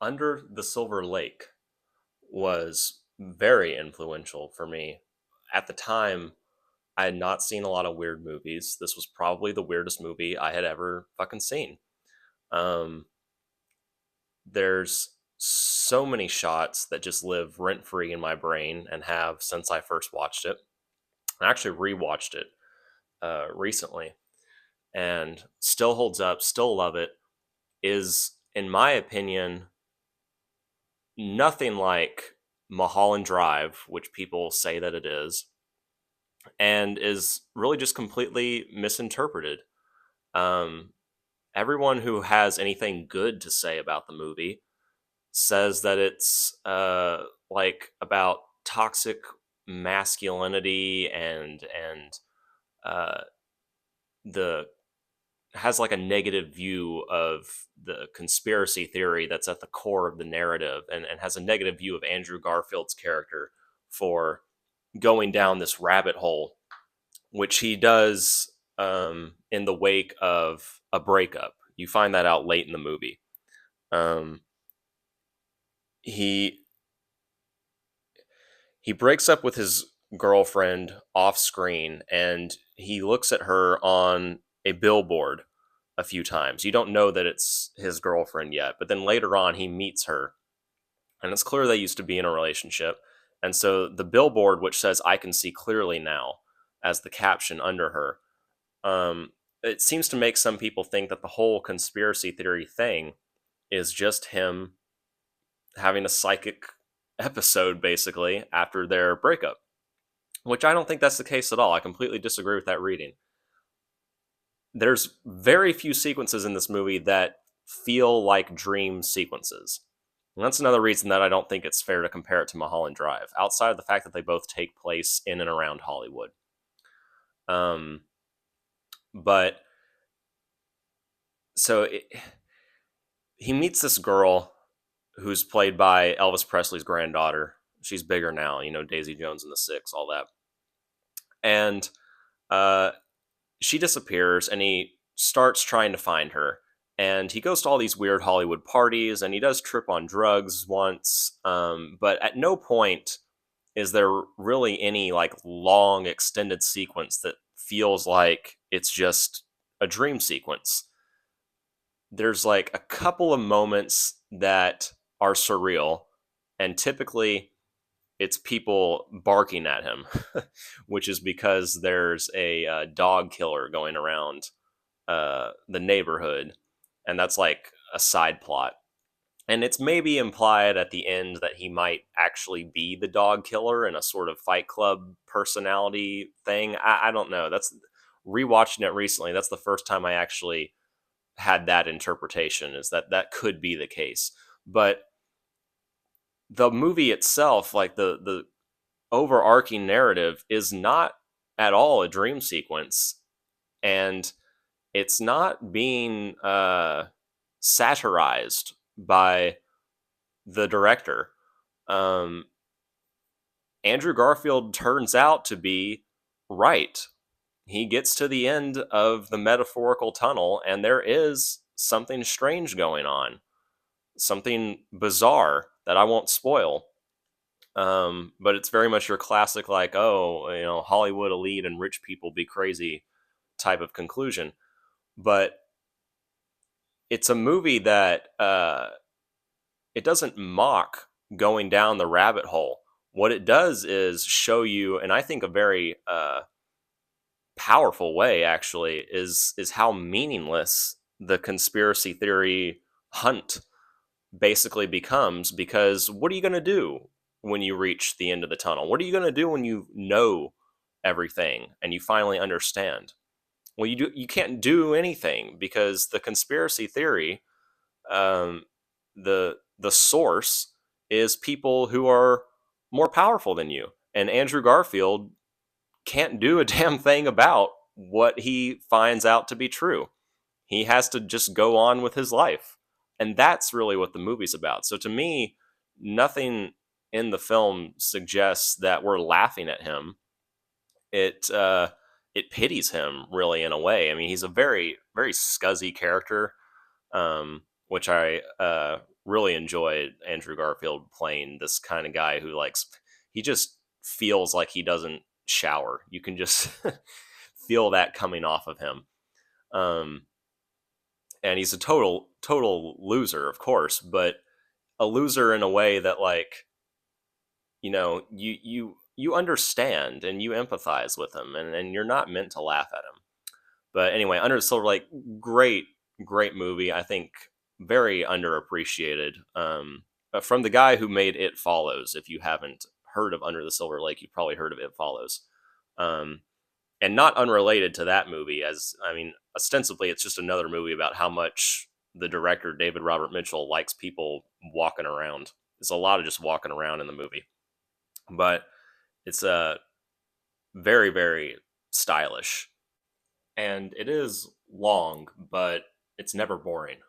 Under the Silver Lake was very influential for me. At the time, I had not seen a lot of weird movies. This was probably the weirdest movie I had ever fucking seen. Um, there's so many shots that just live rent free in my brain and have since I first watched it. I actually rewatched it recently and still holds up, still love it. Is, in my opinion, nothing like Mulholland Drive, which people say that it is, and is really just completely misinterpreted. Um, everyone who has anything good to say about the movie says that it's like about toxic masculinity and uh, the has like a negative view of the conspiracy theory that's at the core of the narrative and has a negative view of Andrew Garfield's character for going down this rabbit hole, which he does in the wake of a breakup. You find that out late in the movie. Um, he he breaks up with his girlfriend off screen and he looks at her on a billboard a few times. You don't know that it's his girlfriend yet, but then later on he meets her and it's clear they used to be in a relationship. And so the billboard, which says "I can see clearly now" as the caption under her, it seems to make some people think that the whole conspiracy theory thing is just him having a psychic episode basically after their breakup, which I don't think that's the case at all. I completely disagree with that reading. There's very few sequences in this movie that feel like dream sequences. And that's another reason that I don't think it's fair to compare it to Mulholland Drive, outside of the fact that they both take place in and around Hollywood. Um, but so it, he meets this girl who's played by Elvis Presley's granddaughter. She's bigger now, Daisy Jones and the Six, all that. And uh, she disappears and he starts trying to find her. And he goes to all these weird Hollywood parties and he does trip on drugs once. But at no point is there really any like long extended sequence that feels like it's just a dream sequence. There's like a couple of moments that are surreal, and typically it's people barking at him, which is because there's a dog killer going around the neighborhood, and that's like a side plot. And it's maybe implied at the end that he might actually be the dog killer in a sort of Fight Club personality thing. I don't know. That's rewatching it recently. That's the first time I actually had that interpretation, is that that could be the case. But the movie itself, like the overarching narrative, is not at all a dream sequence, and it's not being satirized by the director. Um, Andrew Garfield turns out to be right. He gets to the end of the metaphorical tunnel, and there is something strange going on, something bizarre that I won't spoil. But it's very much your classic, like, oh, Hollywood elite and rich people be crazy type of conclusion. But it's a movie that it doesn't mock going down the rabbit hole. What it does is show you, and I think a very powerful way actually, is how meaningless the conspiracy theory hunt basically becomes. Because what are you going to do when you reach the end of the tunnel? What are you going to do when you know everything and you finally understand? Well, you can't do anything, because the conspiracy theory, um, the source is people who are more powerful than you, and Andrew Garfield can't do a damn thing about what he finds out to be true. He has to just go on with his life. And that's really what the movie's about. So to me, nothing in the film suggests that we're laughing at him. It pities him, really, in a way. He's a very very scuzzy character, which I really really enjoy Andrew Garfield playing this kind of guy who likes, he just feels like he doesn't shower. You can just feel that coming off of him. Um, and he's a total loser, of course, but a loser in a way that, like, you understand and you empathize with him, and you're not meant to laugh at him. But anyway, Under the Silver Lake, great movie. I think very underappreciated. From the guy who made It Follows. If you haven't heard of Under the Silver Lake, you've probably heard of It Follows. Um, and not unrelated to that movie, as I mean, ostensibly it's just another movie about how much the director David Robert Mitchell likes people walking around. There's a lot of just walking around in the movie, but it's very stylish, and it is long, but it's never boring.